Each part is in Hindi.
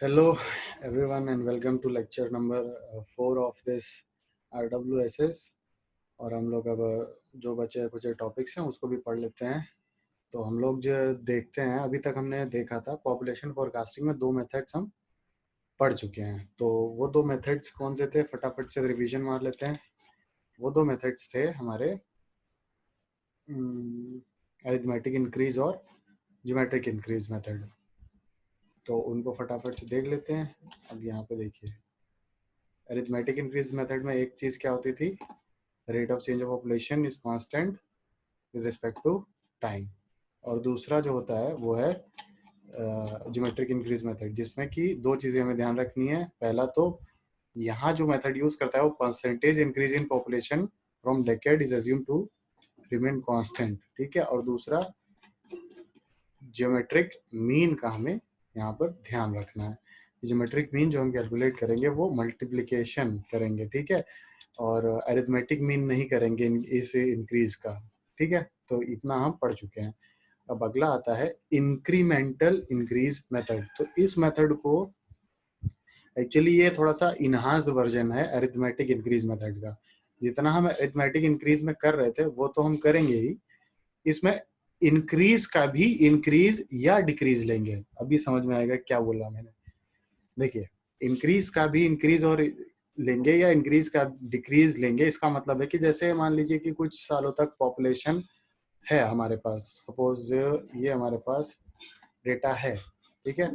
Hello, everyone, and welcome to lecture number 4 of this RWSS। और हम लोग अब जो बचे कुछ टॉपिक्स हैं उसको भी पढ़ लेते हैं। तो हम लोग जो देखते हैं, अभी तक हमने देखा था पॉपुलेशन फोरकास्टिंग में 2 मेथड्स हम पढ़ चुके हैं। तो वो 2 मेथड्स कौन से थे, फटाफट से रिवीजन मार लेते हैं। वो 2 मेथड्स थे हमारे अरिथमेटिक इंक्रीज और ज्योमेट्रिक इंक्रीज मेथड। तो उनको फटाफट से देख लेते हैं। अब यहाँ पे देखिए, अरिथमेटिक इंक्रीज मेथड में एक चीज़ क्या होती थी, rate of change of population is constant with respect to time. और दूसरा जो होता है वो है ज्योमेट्रिक इंक्रीज मेथड, जिसमें कि 2 चीज़ें हमें ध्यान रखनी है। पहला तो यहाँ जो मेथड यूज करता है वो percentage increase in population from decade is assume to remain constant, ठीक है। और दूसरा ज्योमेट्रिक मीन का हमें यहाँ पर ध्यान रखना है। ज्योमेट्रिक मीन जो हम कैलकुलेट करेंगे वो मल्टीप्लिकेशन करेंगे, ठीक है, और अरिथमेटिक मीन नहीं करेंगे इस इंक्रीज का, ठीक है। तो इतना हम पढ़ चुके हैं। अब अगला आता है इंक्रीमेंटल इंक्रीज मेथड। तो इस मेथड को एक्चुअली ये थोड़ा सा इनहांस्ड वर्जन है अरिथमेटिक इंक्रीज मेथड का। जितना हम अरिथमेटिक इंक्रीज में कर रहे थे वो तो हम करेंगे ही, इसमें इंक्रीज का भी इंक्रीज या डिक्रीज लेंगे। अभी समझ में आएगा क्या बोला मैंने। देखिए, इंक्रीज का भी इंक्रीज और लेंगे या इंक्रीज का डिक्रीज लेंगे। इसका मतलब है कि जैसे मान लीजिए कि कुछ सालों तक पॉपुलेशन है हमारे पास, सपोज ये हमारे पास डेटा है, ठीक है,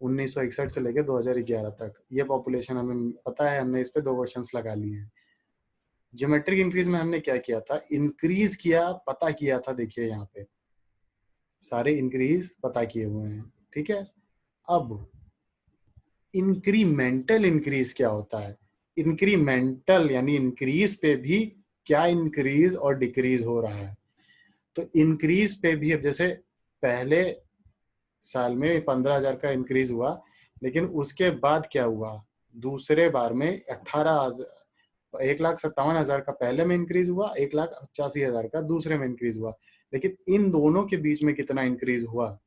1961 से लेके 2011 तक ये पॉपुलेशन हमें पता है। हमने इस पे 2 क्वेश्चंस लगा लिए हैं। ज्योमेट्रिक इंक्रीज में हमने क्या किया था, इंक्रीज किया, पता किया था। देखिए यहाँ पे सारे इंक्रीज पता किए हुए हैं, ठीक है। अब इंक्रीमेंटल इंक्रीज क्या होता है, इंक्रीमेंटल यानी इंक्रीज पे भी क्या इंक्रीज और डिक्रीज हो रहा है। तो इंक्रीज पे भी, अब जैसे पहले साल में 15,000 का इंक्रीज हुआ, लेकिन उसके बाद क्या हुआ, दूसरे बार में 1,57,000 का पहले में इंक्रीज हुआ, 1,85,000 का दूसरे में इंक्रीज हुआ। लेकिन इन दोनों के बीच में कितना इंक्रीज हुआ,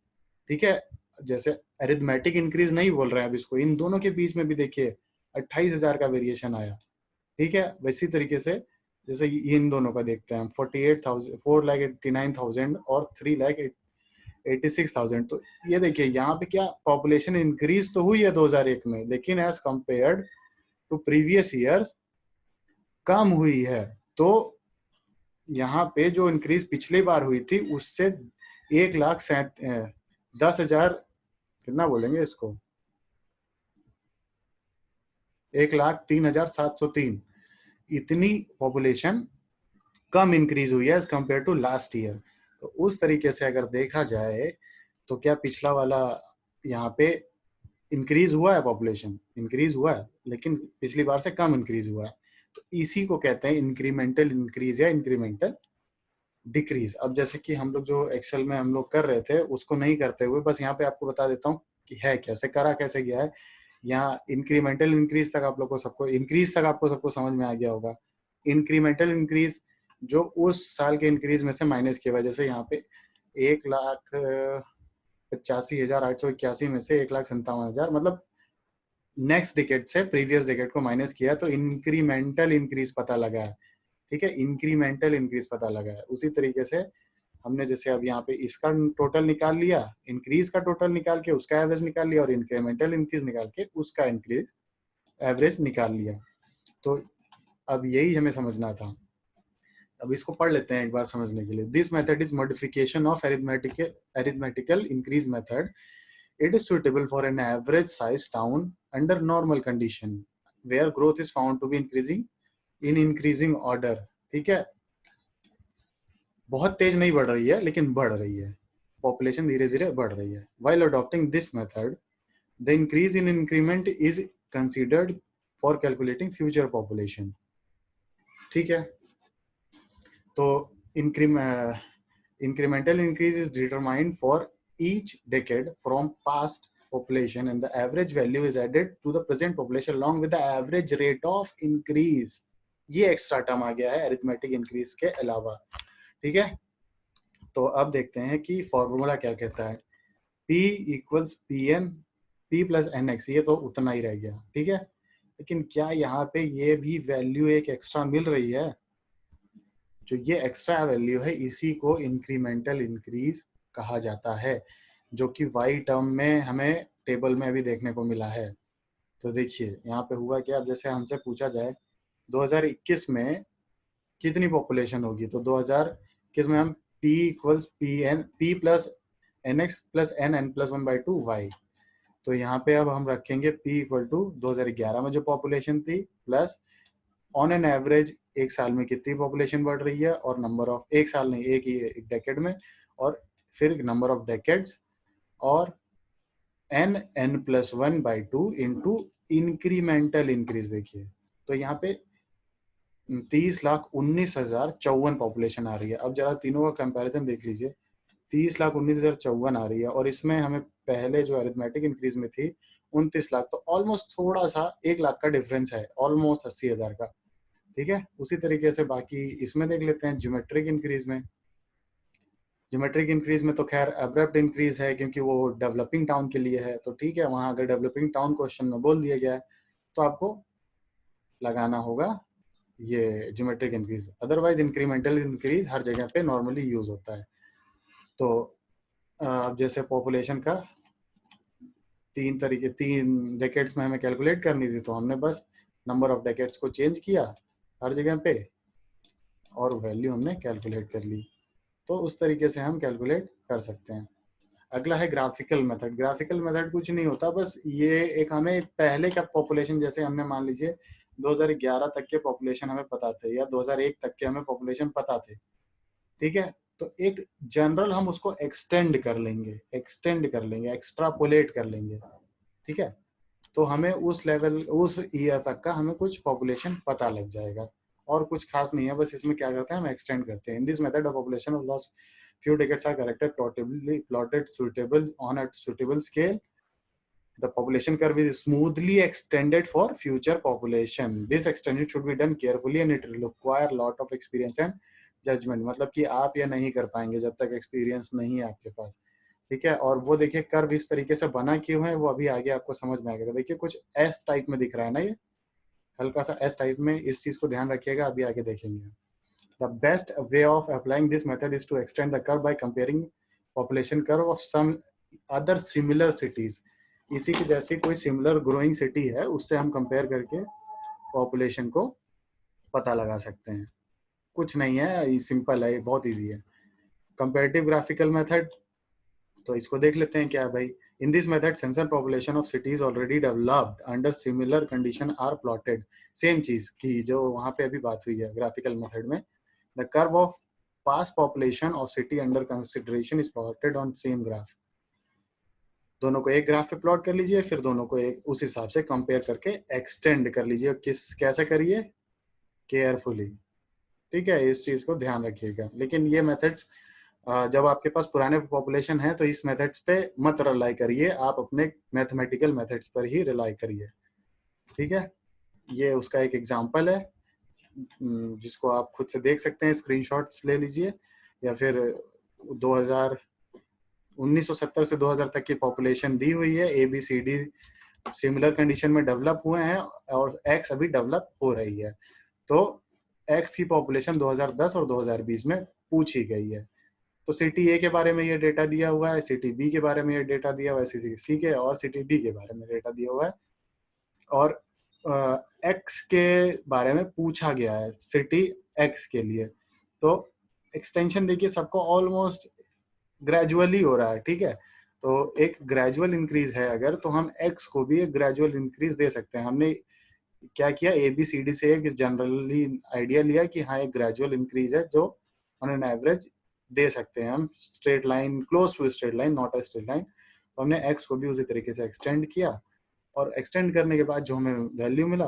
ठीक है। जैसे अरिथमेटिक इंक्रीज नहीं बोल रहे हैं अब इसको, इन दोनों के बीच में भी देखिए 28,000 का वेरिएशन आया, ठीक है। वैसी तरीके से जैसे इन दोनों का देखते हैं हम, 48,000, 4,89,000 और 3,86,000। तो ये देखिए यहाँ पे क्या पॉपुलेशन इंक्रीज तो हुई है 2001 में, लेकिन as compared to previous years कम हुई है। तो यहाँ पे जो इंक्रीज पिछली बार हुई थी उससे 1,10,000, कितना बोलेंगे इसको, 1,03,703, इतनी पॉपुलेशन कम इंक्रीज हुई है as compare to last year. तो उस तरीके से अगर देखा जाए तो क्या पिछला वाला यहाँ पे इंक्रीज हुआ है, पॉपुलेशन इंक्रीज हुआ है, लेकिन पिछली बार से कम इंक्रीज हुआ है। तो इसी को कहते हैं इंक्रीमेंटल इंक्रीज या इंक्रीमेंटल डिक्रीज। अब जैसे कि हम लोग जो एक्सेल में हम लोग कर रहे थे उसको नहीं करते हुए बस यहाँ पे आपको बता देता हूँ कि है कैसे, करा कैसे गया है। यहाँ इंक्रीमेंटल इंक्रीज तक आप लोग को सबको, इंक्रीज तक आपको सबको समझ में आ गया होगा। इंक्रीमेंटल इंक्रीज जो उस साल के इंक्रीज में से माइनस किया हुआ, जैसे यहाँ पे 1,85,881 में से 1,57,000, मतलब नेक्स्ट डिकेड से प्रीवियस डिकेड को माइनस किया तो इंक्रीमेंटल इंक्रीज पता लगा है, ठीक है। इंक्रीमेंटल इंक्रीज पता लगा है। उसी तरीके से हमने जैसे अब यहाँ पे इसका टोटल निकाल लिया, इंक्रीज का टोटल निकाल के उसका एवरेज निकाल लिया, और इंक्रीमेंटल इंक्रीज निकाल के उसका इंक्रीज एवरेज निकाल लिया। तो अब यही हमें समझना था। अब इसको पढ़ लेते हैं एक बार समझने के लिए। This method is modification of arithmetical increase method. It is suitable for an average size town under normal condition where growth is found to be increasing in increasing order, ठीक है। बहुत तेज नहीं बढ़ रही है लेकिन बढ़ रही है, पॉपुलेशन धीरे धीरे बढ़ रही है। While adopting this method the increase in increment is considered for calculating future population, ठीक है। तो incremental increase is determined for each decade from past population, and the average value is added to the present population along with the average rate of increase. ये एक्स्ट्रा टर्म आ गया है अरिथमेटिक इंक्रीज के अलावा, ठीक है। तो अब देखते हैं कि फॉर्मूला क्या कहता है। P equals P n P plus n x, ये तो उतना ही रह गया, ठीक है। लेकिन क्या यहाँ पे ये भी वैल्यू एक एक्स्ट्रा मिल रही है? जो ये एक्स्ट्रा वैल्यू है इसी को इंक्रीमेंटल इंक्रीज कहा जाता है, जो कि वाई टर्म में हमें टेबल में अभी देखने को मिला है। तो देखिए यहाँ पे हुआ क्या, अब जैसे हमसे पूछा जाए 2021 में कितनी पॉपुलेशन होगी, तो 2021 में हम p equals P n p plus n x plus n plus 1/2 y। तो यहाँ पे अब हम रखेंगे p इक्वल टू 2011 में जो पॉपुलेशन थी प्लस ऑन एन एवरेज एक साल में कितनी पॉपुलेशन बढ़ रही है, और नंबर ऑफ, एक साल नहीं, एक डेकेड में, और फिर नंबर ऑफ डेकेड्स, और n+1/2 इंटू इंक्रीमेंटल इंक्रीज। देखिए तो यहाँ पे 30,19,054 पॉपुलेशन आ रही है। अब जरा तीनों का कंपैरिजन देख लीजिए, 30,19,054 आ रही है, और इसमें हमें पहले जो अरिथमेटिक इंक्रीज में थी 29 लाख, तो ऑलमोस्ट थोड़ा सा 1 लाख का डिफरेंस है, ऑलमोस्ट 80,000 का, ठीक है। उसी तरीके से बाकी इसमें देख लेते हैं ज्योमेट्रिक इंक्रीज में। ज्योमेट्रिक इंक्रीज में तो खैर अब्रप्ट इंक्रीज है, क्योंकि वो डेवलपिंग टाउन के लिए है, तो ठीक है, वहां अगर डेवलपिंग टाउन क्वेश्चन में बोल दिया गया है तो आपको लगाना होगा ये geometric increase, otherwise incremental increase her जगह पे नॉर्मली यूज होता है। तो अब जैसे पॉपुलेशन का तीन डेकेड्स में हमें कैलकुलेट करनी थी, तो हमने बस नंबर ऑफ डेकेड्स को चेंज किया हर जगह पे, और वैल्यू हमने कैलकुलेट कर ली। तो उस तरीके से हम कैलकुलेट कर सकते हैं। अगला है ग्राफिकल मेथड। ग्राफिकल मेथड कुछ नहीं होता, बस ये एक हमें पहले का पॉपुलेशन, जैसे हमने मान लीजिए 2011 तक के पॉपुलेशन हमें पता थे, या 2001 तक के हमें पॉपुलेशन पता थे, ठीक है। तो एक जनरल हम उसको एक्सटेंड कर लेंगे, एक्स्ट्रापोलेट कर लेंगे, ठीक है। तो हमें उस लेवल, उस ईयर तक का हमें कुछ पॉपुलेशन पता लग जाएगा, और कुछ खास नहीं है, बस इसमें क्या करते हैं, हम एक्सटेंड करते हैं। इन this method of population of last few decades are corrected plotted suitable on a suitable scale. The population curve is smoothly extended for future population. This extension should be done carefully and it require lot of experience and judgment. मतलब कि आप ये नहीं कर पाएंगे जब तक एक्सपीरियंस नहीं है आपके पास, ठीक है। और वो देखिए कर्व इस तरीके से बना क्यों है, वो अभी आगे आपको समझ में आएगा। देखिए कुछ एस टाइप में दिख रहा है ना, ये हल्का सा एस टाइप में, इस चीज को ध्यान रखिएगा, अभी आगे देखेंगे। The best way of applying this method is to extend the curve by comparing population curve of some other similar cities. इसी की जैसी कोई सिमिलर ग्रोइंग सिटी है, उससे हम कंपेयर करके पॉपुलेशन को पता लगा सकते हैं। कुछ नहीं है, ये सिंपल है, ये बहुत इजी है। कंपैरेटिव ग्राफिकल मेथड, तो इसको देख लेते हैं क्या है भाई। In this method census population of cities already developed under similar condition are plotted. Same चीज की जो वहां पे अभी बात हुई है ग्राफिकल मेथड में। The curve of past population of city under consideration is plotted on same graph. दोनों को एक ग्राफ पे प्लॉट कर लीजिए, फिर दोनों को एक उस हिसाब से कंपेयर करके एक्सटेंड कर लीजिए। कैसे करिए, केयरफुली, ठीक है, इस चीज को ध्यान रखिएगा। लेकिन ये मेथड्स जब आपके पास पुराने पॉपुलेशन है तो इस मेथड्स पे मत रिलाई करिए, आप अपने मैथमेटिकल मेथड्स पर ही रिलाई करिए, ठीक है। ये उसका एक एग्जांपल है, जिसको आप खुद से देख सकते हैं, स्क्रीनशॉट्स ले लीजिए, या फिर 1970 से 2000 तक की पॉपुलेशन दी हुई है, A B C D similar condition में डेवलप हुए हैं, और एक्स अभी डेवलप हो रही है। तो एक्स की पॉपुलेशन 2010 और 2020 में पूछी गई है। तो सिटी ए के बारे में ये डेटा दिया हुआ है, सिटी बी के बारे में ये डेटा दिया हुआ है, सिटी सी के और सिटी डी के बारे में डेटा दिया हुआ है, और एक्स के बारे में पूछा गया है सिटी एक्स के लिए। तो एक्सटेंशन देखिए सबको ऑलमोस्ट ग्रेजुअली हो रहा है, ठीक है। तो एक ग्रेजुअल इंक्रीज है अगर, तो हम एक्स को भी एक ग्रेजुअल इंक्रीज दे सकते हैं। हमने क्या किया, ए बी सी डी से एक जनरली आइडिया लिया कि हाँ एक ग्रेजुअल इंक्रीज है जो ऑन एन एवरेज दे सकते हैं हम, straight line, close to straight line, not a straight line. तो हमने एक्स को भी उसी तरीके से एक्सटेंड किया, और एक्सटेंड करने के बाद जो हमें वैल्यू मिला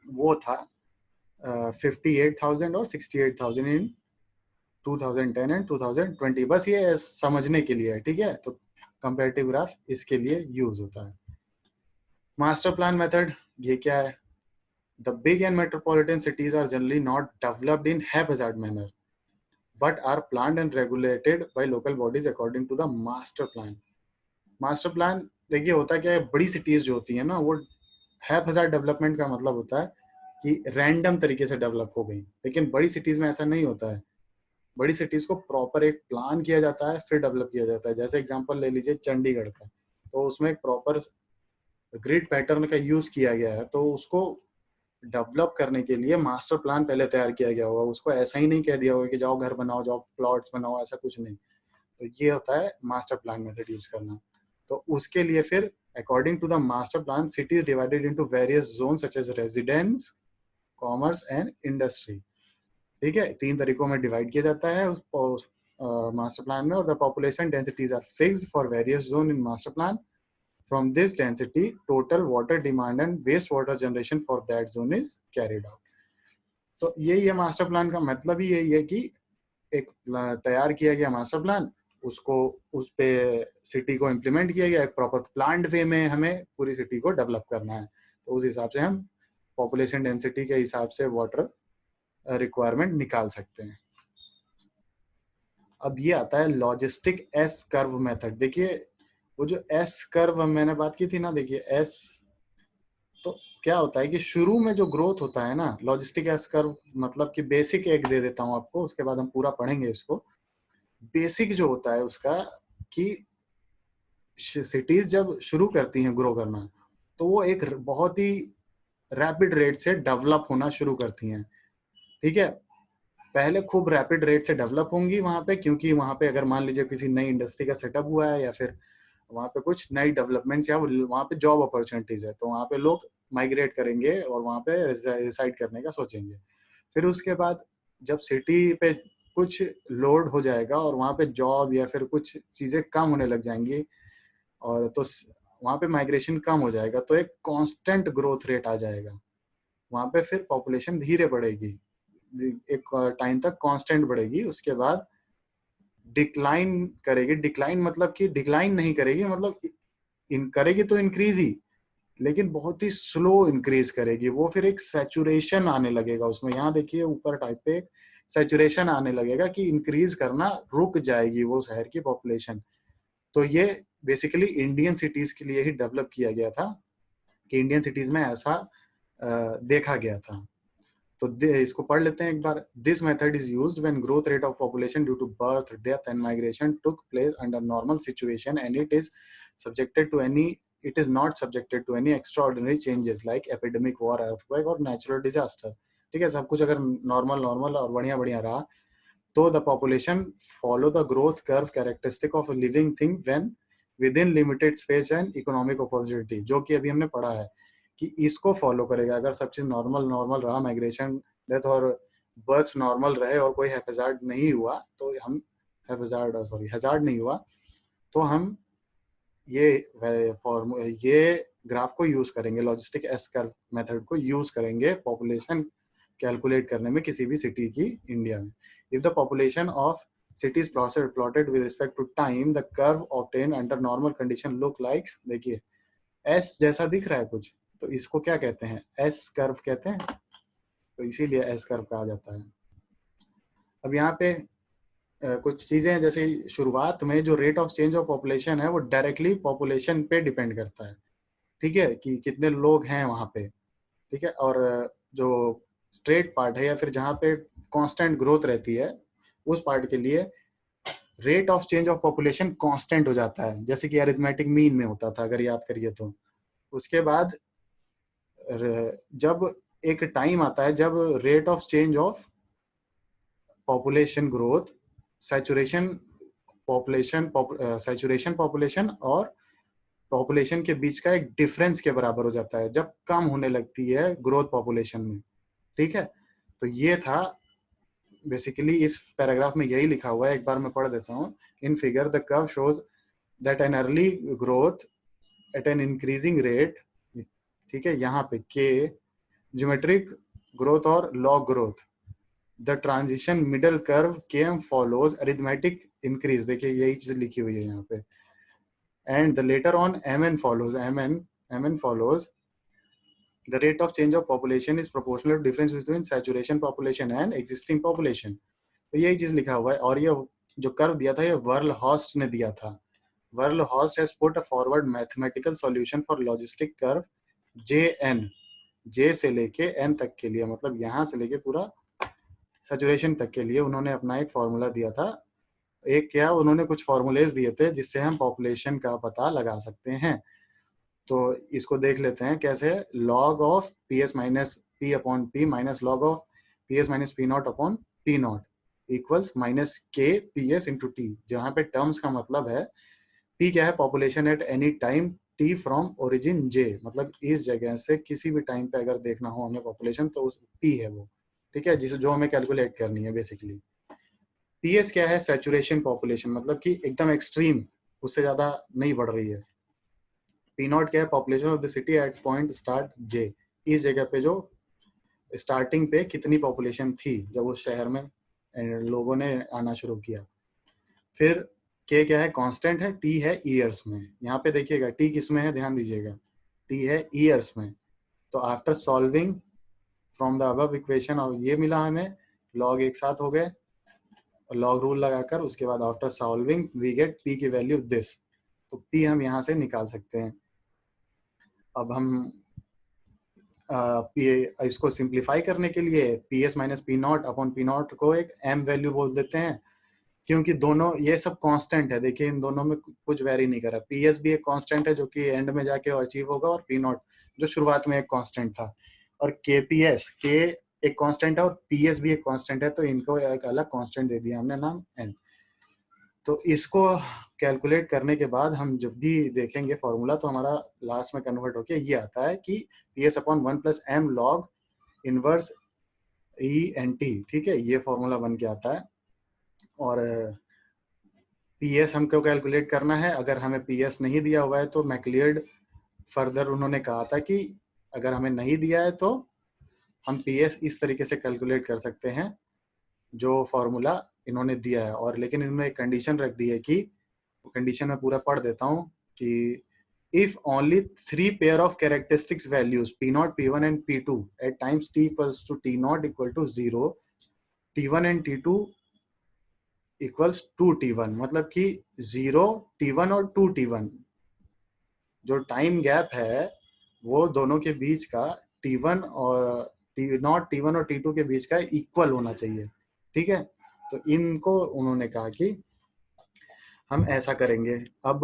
वो था 58,000 और 68,000 इन 2010 एंड 2020। बस ये समझने के लिए है, ठीक है। तो कंपैरेटिव ग्राफ इसके लिए यूज होता है। मास्टर प्लान मेथड, ये क्या है? The big and metropolitan cities are generally not developed in haphazard manner but are planned and regulated by local bodies according to the master plan. Master plan देखिए होता क्या है, बड़ी सिटीज जो होती है ना वो हैफ हजार डेवलपमेंट का मतलब होता है कि रैंडम तरीके से डेवलप हो गई, लेकिन बड़ी सिटीज में ऐसा नहीं होता है। बड़ी सिटीज को प्रॉपर एक प्लान किया जाता है फिर डेवलप किया जाता है। जैसे एग्जांपल ले लीजिए चंडीगढ़ का, तो उसमें एक प्रॉपर ग्रिड पैटर्न का यूज किया गया है, तो उसको डेवलप करने के लिए मास्टर प्लान पहले तैयार किया गया होगा। उसको ऐसा ही नहीं कह दिया होगा कि जाओ घर बनाओ, जाओ प्लॉट्स बनाओ, ऐसा कुछ नहीं। तो ये होता है मास्टर प्लान मेथड यूज करना। तो उसके लिए फिर according to the master plan city is divided into various zone such as residence, commerce and industry. ठीक है, 3 तरीकों में डिवाइड किया जाता है उस मास्टर प्लान में। और the population densities are fixed for various zone in master plan. From this density total water demand and waste water generation for that zone is carried out. तो यही है मास्टर प्लान का मतलब, ही यही है कि एक तैयार किया गया मास्टर प्लान, उसको उस पे सिटी को इम्प्लीमेंट किया गया, एक प्रॉपर प्लान्ड वे में हमें पूरी सिटी को डेवलप करना है। तो उस हिसाब से हम पॉपुलेशन डेंसिटी के हिसाब से वाटर रिक्वायरमेंट निकाल सकते हैं। अब ये आता है लॉजिस्टिक एस कर्व मेथड। देखिए वो जो एस कर्व मैंने बात की थी ना, देखिए एस, तो क्या होता है कि शुरू में जो ग्रोथ होता है ना, लॉजिस्टिक एस कर्व मतलब कि बेसिक एक दे देता हूं आपको, उसके बाद हम पूरा पढ़ेंगे इसको। बेसिक जो होता है उसका कि सिटीज जब शुरू करती हैं ग्रो करना, तो वो एक बहुत ही रैपिड रेट से डेवलप होना शुरू करती हैं। ठीक है, पहले खूब रैपिड रेट से डेवलप होंगी वहां पे, क्योंकि वहां पे अगर मान लीजिए किसी नई इंडस्ट्री का सेटअप हुआ है या फिर वहां पे कुछ नई डेवलपमेंट्स या वहां पे जॉब अपॉर्चुनिटीज है, तो वहां पे लोग माइग्रेट करेंगे और वहां पे रिसाइड करने का सोचेंगे। फिर उसके बाद जब सिटी पे कुछ लोड हो जाएगा और वहां पे जॉब या फिर कुछ चीजें कम होने लग जाएंगी, और तो वहां पे माइग्रेशन कम हो जाएगा, तो एक कांस्टेंट ग्रोथ रेट आ जाएगा वहां पे। फिर पॉपुलेशन धीरे बढ़ेगी, एक टाइम तक कांस्टेंट बढ़ेगी, उसके बाद डिक्लाइन करेगी। डिक्लाइन मतलब कि डिक्लाइन नहीं करेगी, मतलब इन करेगी तो इंक्रीज ही, लेकिन बहुत ही स्लो इंक्रीज करेगी वो। फिर एक सैचुरेशन आने लगेगा उसमें, यहाँ देखिए ऊपर टाइप पे एक सैचुरेशन आने लगेगा कि इंक्रीज करना रुक जाएगी वो शहर की पॉपुलेशन। तो ये बेसिकली इंडियन सिटीज के लिए ही डेवलप किया गया था, कि इंडियन सिटीज में ऐसा देखा गया था। तो इसको पढ़ लेते हैं एक बार। This method is used when growth rate of population due to birth, death and migration took place under normal situation and subjected to any it is not subjected to any extraordinary changes like epidemic, war, earthquake और नेचुरल डिजास्टर। ठीक है, सब कुछ अगर नॉर्मल नॉर्मल और बढ़िया बढ़िया रहा, तो the population follow the growth curve characteristic of living thing when with in limited space and economic opportunity, जो कि अभी हमने पढ़ा है कि इसको फॉलो करेगा। अगर सब चीज नॉर्मल नॉर्मल रहा, माइग्रेशन, डेथ और बर्थ नॉर्मल रहे और कोई हैजार्ड नहीं हुआ, तो हम हैजार्ड नहीं हुआ, तो हम ये ये ग्राफ को यूज करेंगे, लॉजिस्टिक एस कर्व मेथड को यूज करेंगे पॉपुलेशन कैलकुलेट करने में किसी भी सिटी की इंडिया में। If the population of cities plotted with respect to time, the curve obtained under normal condition look like, देखिए एस जैसा दिख रहा है कुछ, तो इसको क्या कहते हैं, एस कर्व कहते हैं, तो इसीलिए एस कर्व कहा जाता है। अब यहाँ पे कुछ चीजें हैं, जैसे शुरुआत में जो rate of change of population है वो डायरेक्टली पॉपुलेशन पे डिपेंड करता है। ठीक है, कि कितने लोग हैं वहां पे। ठीक है, और जो स्ट्रेट पार्ट है या फिर जहाँ पे कांस्टेंट ग्रोथ रहती है, उस पार्ट के लिए rate of change of population constant हो जाता है, जैसे कि अरिथमेटिक मीन में होता था, अगर याद करिए तो। उसके बाद जब एक टाइम आता है जब rate of change of population growth, saturation population और पॉपुलेशन के बीच का एक डिफरेंस के बराबर हो जाता है, जब कम होने लगती है ग्रोथ पॉपुलेशन में। ठीक है, तो ये था बेसिकली इस पैराग्राफ में यही लिखा हुआ है, एक बार मैं पढ़ देता हूँ। In figure the curve shows that an early growth at an increasing rate, ठीक है, यहाँ पे के ज्योमेट्रिक ग्रोथ और log growth, the transition middle curve K M follows arithmetic increase, देखिए यही चीज लिखी हुई है यहाँ पे, and the latter on M N follows, M N follows the rate of change of population is proportional to difference between saturation population and existing population। तो यही चीज लिखा हुआ है। और ये जो कर्व दिया था ये वर्ल हॉस्ट ने दिया था। Verlhorst has put a forward mathematical solution for logistic curve JN, J से लेके N तक के लिए, मतलब यहाँ से लेके पूरा सैचुरेशन तक के लिए उन्होंने अपना एक फॉर्मूला दिया था। एक क्या, उन्होंने कुछ फॉर्मूलेज दिए थे जिससे हम पॉपुलेशन का पता लगा सकते हैं। तो इसको देख लेते हैं कैसे। Log of p s minus p upon p minus log of p s minus p nought upon p nought equals minus k p s into t, जहाँ पे टर्म्स का मतलब है पी क्या है, population at any time t from origin j, मतलब इस जगह से किसी भी टाइम पे अगर देखना हो हमें पॉपुलेशन तो उस पी है वो, ठीक है, जिसे जो हमें कैलकुलेट करनी है बेसिकली। पी एस क्या है, सैचुरेशन पॉपुलेशन, मतलब कि एकदम एक्सट्रीम, उससे ज्यादा नहीं बढ़ रही है। पी नॉट क्या है, population of the city at point start j, इस जगह पे जो स्टार्टिंग पे कितनी पॉपुलेशन थी जब उस शहर में लोगों ने आना शुरू किया। फिर के क्या है, कांस्टेंट है, टी है ईयर्स में। यहाँ पे देखिएगा टी किस में है, ध्यान दीजिएगा, टी है ईयर्स में। तो after solving from the above equation, और ये मिला हमें, लॉग एक साथ हो गए, लॉग रूल लगाकर उसके बाद after solving we get P की वैल्यू दिस, तो पी हम यहाँ से निकाल सकते हैं। अब हम इसको सिंप्लीफाई करने के लिए P s minus p nought upon p not को एक एम वैल्यू बोल देते हैं, क्योंकि दोनों ये सब कांस्टेंट है। देखिए इन दोनों में कुछ वेरी नहीं करा। पी एस भी एक कांस्टेंट है जो कि एंड में जाके अचीव होगा, और पी नॉट जो शुरुआत में एक कांस्टेंट था, और के पी एस के एक कांस्टेंट है और पी एस भी एक कांस्टेंट है, तो इनको एक अलग कांस्टेंट दे दिया हमने नाम एन। तो इसको कैलकुलेट करने के बाद हम जब भी देखेंगे फॉर्मूला तो हमारा लास्ट में कन्वर्ट होके ये आता है कि P S upon one plus m log inverse e n t, ठीक है, ये फॉर्मूला बन के आता है। और पी एस हमको कैलकुलेट करना है, अगर हमें पी एस नहीं दिया हुआ है तो मैक्लियर्ड फर्दर उन्होंने कहा था कि अगर हमें नहीं दिया है तो हम पी एस इस तरीके से कैलकुलेट कर सकते हैं जो फॉर्मूला इन्होंने दिया है। और लेकिन इन्होंने एक कंडीशन रख दी है कि, कंडीशन में पूरा पढ़ देता हूँ कि if only three pair of characteristics values p0 p1 and p2 at times t equals to t0 equal to 0, t1 and t2 equals 2t1, मतलब कि 0 t1 और 2t1 जो टाइम गैप है वो दोनों के बीच का t1 और t0 t1 और t2 के बीच का इक्वल होना चाहिए, ठीक है। तो इनको उन्होंने कहा कि हम ऐसा करेंगे। अब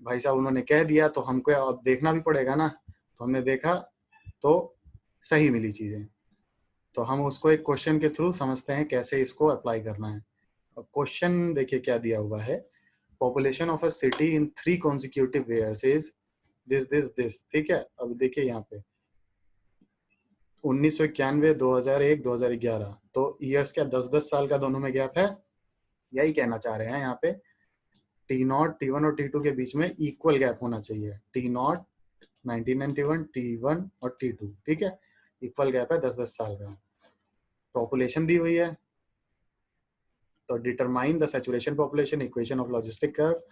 भाई साहब उन्होंने कह दिया तो हमको अब देखना भी पड़ेगा ना, तो हमने देखा तो सही मिली चीजें, तो हम उसको एक क्वेश्चन के थ्रू समझते हैं कैसे इसको अप्लाई करना है। अब क्वेश्चन देखिए क्या दिया हुआ है, population of a city in 3 consecutive years is this, ठीक है। अब देखिए यहाँ पे 1991, 2001, 2011, तो ईयर्स क्या 10-10 साल का दोनों में गैप है, यही कहना चाह रहे हैं यहाँ पे। टी नॉट टी वन और टी टू के बीच में इक्वल गैप होना चाहिए, टी नॉट 1991, T1 और T2, ठीक है, इक्वल गैप है 10-10 साल का। पॉपुलेशन दी हुई है, तो determine the saturation population equation of logistic curve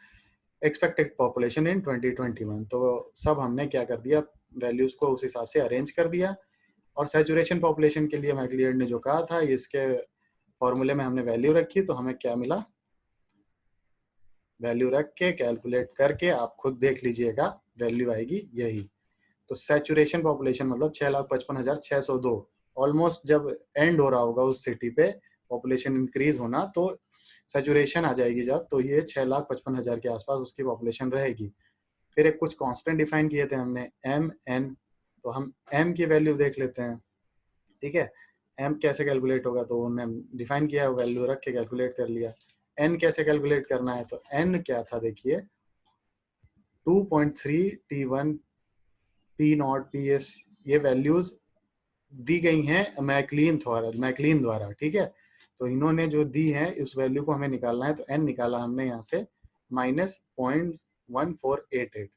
expected population in 2021। तो सब हमने क्या कर दिया, वैल्यूज को उस हिसाब से अरेंज कर दिया। और सैचुरेशन पॉपुलेशन के लिए मैक्लियर्ड ने जो कहा था, इसके फॉर्मूले में हमने वैल्यू रखी, तो हमें क्या मिला, वैल्यू रख के कैलकुलेट करके आप खुद देख लीजिएगा, वैल्यू आएगी यही। तो सैचुरेशन पॉपुलेशन मतलब 6,55,602, ऑलमोस्ट जब एंड हो रहा होगा उस सिटी पे पॉपुलेशन इंक्रीज होना, तो सैचुरेशन आ जाएगी जब, तो ये 6,55,000 के आसपास उसकी पॉपुलेशन रहेगी। फिर एक कुछ कांस्टेंट डिफाइन किए थे हमने, एम एन, तो हम एम की वैल्यू देख लेते हैं, ठीक है। एम कैसे कैलकुलेट होगा, तो उन्होंने डिफाइन किया, वैल्यू रख के कैलकुलेट कर लिया। एन कैसे कैलकुलेट करना है, तो एन क्या था देखिए 2.3 T1 P not P S, ये वैल्यूज दी गई हैं मैकलीन द्वारा, ठीक है। तो इन्होंने जो दी है उस वैल्यू को हमें निकालना है, तो एन निकाला हमने यहाँ से -0.1488।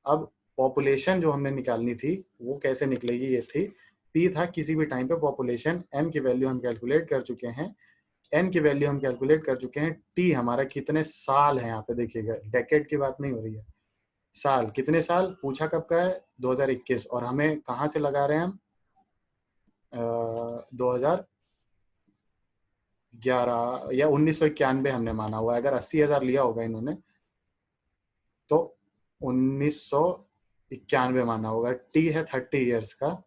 अब पॉपुलेशन जो हमने निकालनी थी वो कैसे निकलेगी, ये थी पी था किसी भी टाइम पे पॉपुलेशन, एम की वैल्यू हम कैलकुलेट कर चुके हैं, एन की वैल्यू हम कैलकुलेट कर चुके हैं, टी हमारा कितने साल है, यहाँ पे देखिएगा डेकेड की बात नहीं हो रही है, साल, कितने साल पूछा कब का है, 2021, और हमें कहाँ से लगा रहे हैं हम, 2011 या 1991 हमने माना हुआ है। अगर 80,000 लिया होगा इन्होंने तो 1991 माना होगा। टी है 30 ईयर्स का,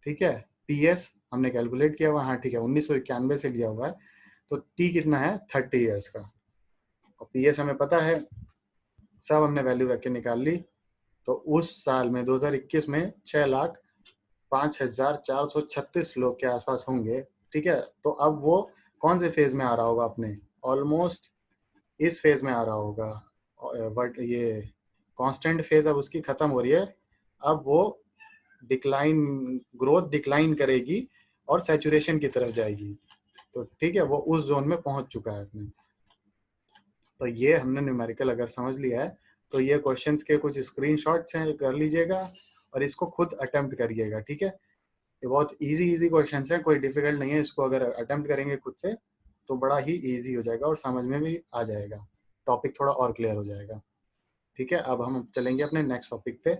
ठीक है। पीएस हमने कैलकुलेट किया हुआ, हाँ ठीक है, 1991 से लिया हुआ है, तो टी कितना है 30 ईयर्स का, और पीएस हमें पता है, सब हमने वैल्यू रख के निकाल ली। तो उस साल में 2021 में 6,05,436 लोग के आसपास होंगे, ठीक है। तो अब वो कौन से फेज में आ रहा होगा अपने, ऑलमोस्ट इस फेज में आ रहा होगा, बट ये कांस्टेंट फेज अब उसकी खत्म हो रही है, अब वो डिक्लाइन, ग्रोथ डिक्लाइन करेगी और सैचुरेशन की तरफ जाएगी। तो ठीक है, वो उस जोन में पहुंच चुका है अपने। तो ये हमने न्यूमेरिकल अगर समझ लिया है, तो ये क्वेश्चंस के कुछ स्क्रीनशॉट्स हैं, कर लीजिएगा और इसको खुद अटेम्प्ट करिएगा, ठीक है। ये बहुत इजी इजी क्वेश्चंस हैं, कोई डिफिकल्ट नहीं है, इसको अगर अटेम्प्ट करेंगे खुद से तो बड़ा ही इजी हो जाएगा और समझ में भी आ जाएगा, टॉपिक थोड़ा और क्लियर हो जाएगा, ठीक है। अब हम चलेंगे अपने नेक्स्ट टॉपिक पे।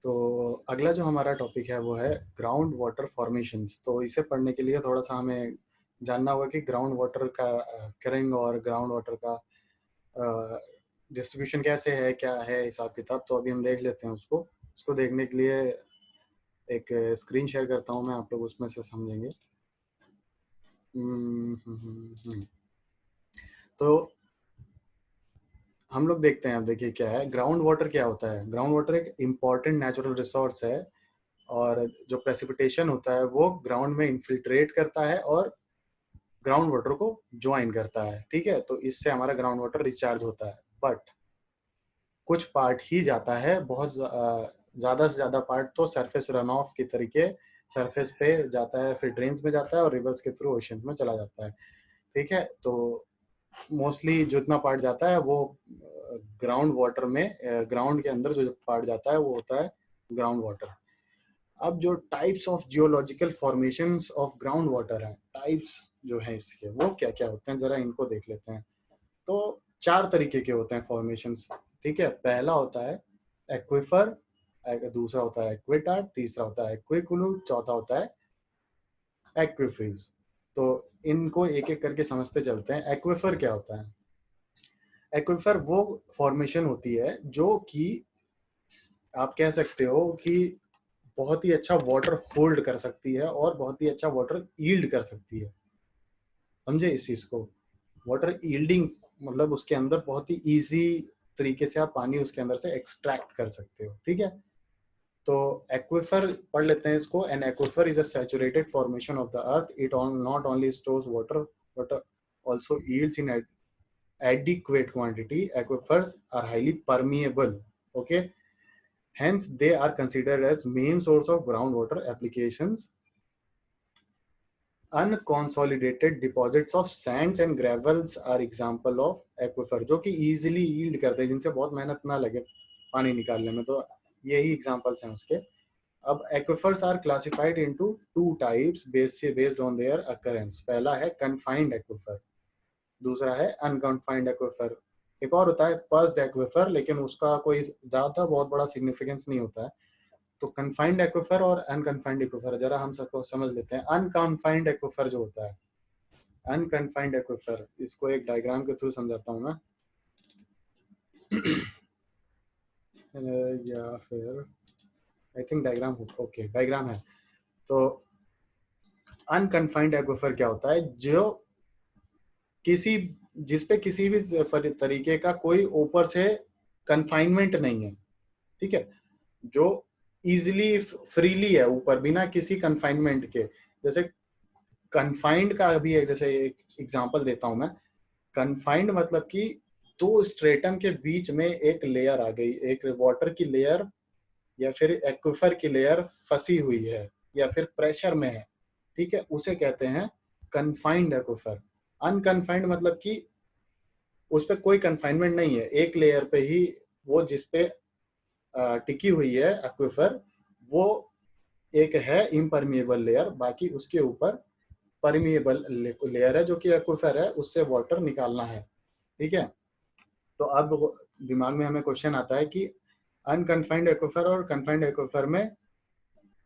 तो अगला जो हमारा टॉपिक है वो है ग्राउंड वाटर फॉर्मेशंस। तो इसे पढ़ने के लिए थोड़ा सा हमें जानना होगा कि ग्राउंड वाटर का करेंगे और ग्राउंड वाटर का डिस्ट्रीब्यूशन कैसे है, क्या है हिसाब किताब। तो अभी हम देख लेते हैं उसको। उसको देखने के लिए एक स्क्रीन शेयर करता हूँ मैं, आप लोग उसमें से समझेंगे। तो हम लोग देखते हैं, अब देखिए क्या है ग्राउंड वाटर। क्या होता है ग्राउंड वाटर? एक इम्पॉर्टेंट नेचुरल रिसोर्स है, और जो प्रेसिपिटेशन होता है वो ग्राउंड में इन्फिल्ट्रेट करता है और ग्राउंड वाटर को ज्वाइन करता है, ठीक है। तो इससे हमारा ग्राउंड वाटर रिचार्ज होता है, बट कुछ पार्ट ही जाता है, बहुत ज़्यादा से ज़्यादा पार्ट तो सरफेस रन ऑफ के तरीके सरफेस पे जाता है, फिर ड्रेन्स में जाता है और रिवर्स के थ्रू ओशन में चला जाता है, ठीक है। तो मोस्टली जितना पार्ट जाता है वो ग्राउंड वाटर में, ग्राउंड के अंदर जो पार्ट जाता है वो होता है ग्राउंड वाटर। अब जो types of geological formations of ground water है, टाइप्स जो है इसके वो क्या क्या होते हैं, जरा इनको देख लेते हैं। तो 4 तरीके के होते हैं फॉर्मेशंस, ठीक है। पहला होता है एक्विफर, दूसरा होता है एक्विटार्ड, तीसरा होता है एक्विकुलू, चौथा होता है एक्विफीज। तो इनको एक एक करके समझते चलते हैं। एक्विफर क्या होता है? एक्विफर वो फॉर्मेशन होती है जो कि आप कह सकते हो कि बहुत ही अच्छा वाटर होल्ड कर सकती है और बहुत ही अच्छा वाटर यील्ड कर सकती है, समझे इस चीज को। वाटर यील्डिंग मतलब उसके अंदर बहुत ही इजी तरीके से आप पानी उसके अंदर से एक्सट्रैक्ट कर सकते हो, ठीक है। तो एक्विफर पढ़ लेते हैं इसको। An aquifer is a saturated formation of the earth, it not only stores water but also yields in adequate quantity. Aquifers are highly permeable, okay, hence they are considered as main source of groundwater applications. Unconsolidated deposits of sands and gravels are example of aquifer, जो कि easily yield करते हैं, जिनसे बहुत मेहनत ना लगे पानी निकालने में। तो यही examples हैं उसके। अब aquifers are classified into 2 types based on their occurrence. पहला है confined aquifer, दूसरा है अनकन्फाइंड एक्विफर। एक और होता है पर्स्ड एक्विफर, लेकिन उसका कोई ज्यादा बहुत बड़ा सिग्निफिकेंस नहीं होता है। तो कन्फाइंड एक्विफर और अनकन्फाइंड एक्विफर जरा हम सबको समझ लेते हैं। अनकन्फाइंड एक्विफर जो होता है, अनकन्फाइंड एक्विफर, इसको एक डायग्राम के थ्रू समझाता हूँ मैं। या फिर I think diagram, okay diagram है। तो अनकन्फाइंड एक्विफर क्या होता है? जो किसी जिसपे किसी भी तरीके का कोई ऊपर से कन्फाइनमेंट नहीं है, ठीक है, जो इजिली फ्रीली है ऊपर बिना किसी कन्फाइनमेंट के। जैसे कन्फाइंड का भी एक, जैसे एक एग्जांपल देता हूं मैं। कन्फाइंड मतलब कि 2 स्ट्रेटम के बीच में एक लेयर आ गई, एक वाटर की लेयर या फिर एक्विफर की लेयर फंसी हुई है या फिर प्रेशर में है, ठीक है, उसे कहते हैं कन्फाइंड एक्विफर। अनकन्फाइंड मतलब कि उस पर कोई कन्फाइनमेंट नहीं है, एक लेयर पे ही वो जिसपे टिकी हुई है एक्विफर, वो एक है इम्परमिएबल लेयर, बाकी उसके ऊपर परमिएबल लेयर है जो कि एक्विफर है, उससे वाटर निकालना है, ठीक है। तो अब दिमाग में हमें क्वेश्चन आता है कि अनकन्फाइंड एक्विफर और कन्फाइंड एक्विफर में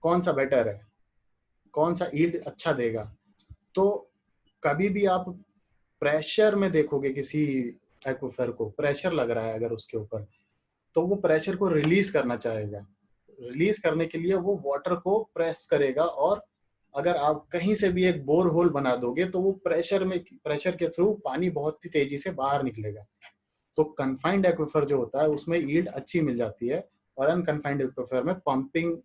कौन सा बेटर है, कौन सा यील्ड अच्छा देगा। तो कभी भी आप प्रेशर में देखोगे एक्विफर को प्रेशर लग रहा है अगर उसके ऊपर, तो वो प्रेशर को रिलीज करना चाहेगा। रिलीज करने के लिए वो वाटर को प्रेस करेगा, और अगर आप कहीं से भी एक बोर होल बना दोगे तो वो प्रेशर के थ्रू पानी बहुत ही तेजी से बाहर निकलेगा। तो कन्फाइंड एक्विफर जो होता है उसमें यील्ड अच्छी मिल जाती है, और अनकन्फाइंड एक्विफर में पंपिंग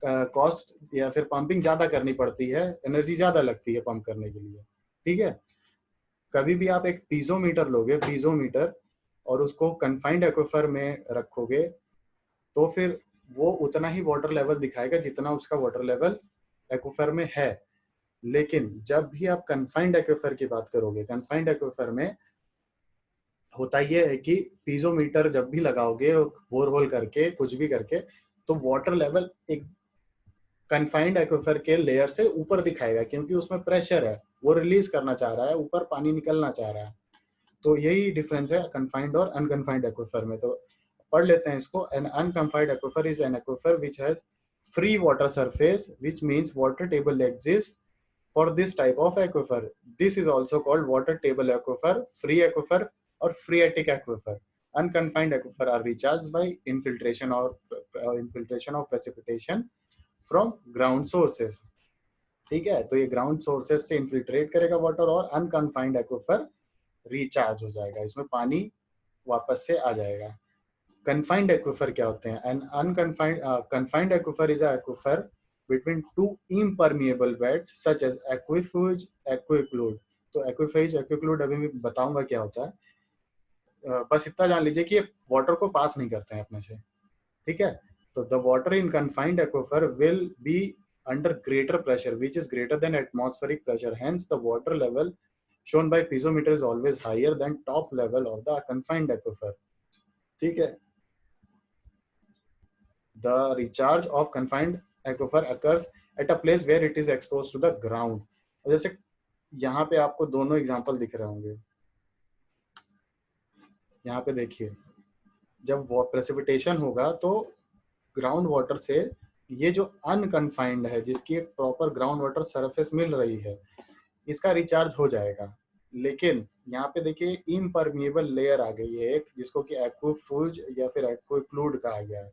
कॉस्ट या फिर पंपिंग ज्यादा करनी पड़ती है, एनर्जी ज्यादा लगती है पंप करने के लिए। ठीक है, कभी भी आप एक पीजोमीटर लोगे, पीजोमीटर, और उसको कन्फाइंड एक्विफर में रखोगे, तो फिर वो उतना ही वाटर लेवल दिखाएगा जितना उसका वाटर लेवल एक्विफर में है। लेकिन जब भी आप कन्फाइंड एक्विफर की बात करोगे, कन्फाइंड एक्विफर में होता ये है कि पीजोमीटर जब भी लगाओगे बोरहोल करके कुछ भी करके, तो वाटर लेवल एक कन्फाइंड एक्विफर के लेयर से ऊपर दिखाएगा, क्योंकि उसमें प्रेशर है, वो रिलीज करना चाह रहा है, ऊपर पानी निकलना चाह रहा है। तो यही डिफरेंस है कन्फाइंड और अनकन्फाइंड एक्विफर में। तो पढ़ लेते हैं इसको। An unconfined aquifer is an aquifer which has free water surface, which means water table exist for this type of aquifer. This is also called water table aquifer, free aquifer, or phreatic aquifer. Unconfined aquifer are recharged by infiltration of precipitation from ground sources. ठीक है, तो ये ग्राउंड सोर्सेस से इन्फिल्ट्रेट करेगा वाटर, और अनकन्फाइंड एक्विफर रिचार्ज हो जाएगा, इसमें पानी वापस से आ जाएगा। कन्फाइंड एक्विफर क्या होते हैं? An unconfined confined aquifer is a aquifer between two impermeable beds such as aquifuge, aquiclude. तो एक्विफेज एक्विक्लूड अभी मैं बताऊंगा क्या होता है। बस इतना जान लीजिए कि ये वाटर को पास नहीं करते हैं अपने से। ठीक है, तो the water in confined aquifer will be under greater pressure which is greater than atmospheric pressure, hence the water level shown by piezometer is always higher than top level of the confined aquifer. ठीक है, the recharge of confined aquifer occurs at a place where it is exposed to the ground. जैसे यहाँ पे आपको दोनों एग्जांपल दिख रहे होंगे, यहाँ पे देखिए, जब प्रेसिपिटेशन होगा तो ग्राउंड वाटर से ये जो अनकन्फाइंड है, जिसकी एक प्रॉपर ग्राउंड वाटर सरफेस मिल रही है, इसका रिचार्ज हो जाएगा। लेकिन यहाँ पे देखिए इम्परमिएबल लेयर आ गई है एक, जिसको कि एक्विफूज या फिर एक्विक्लूड कहा गया है।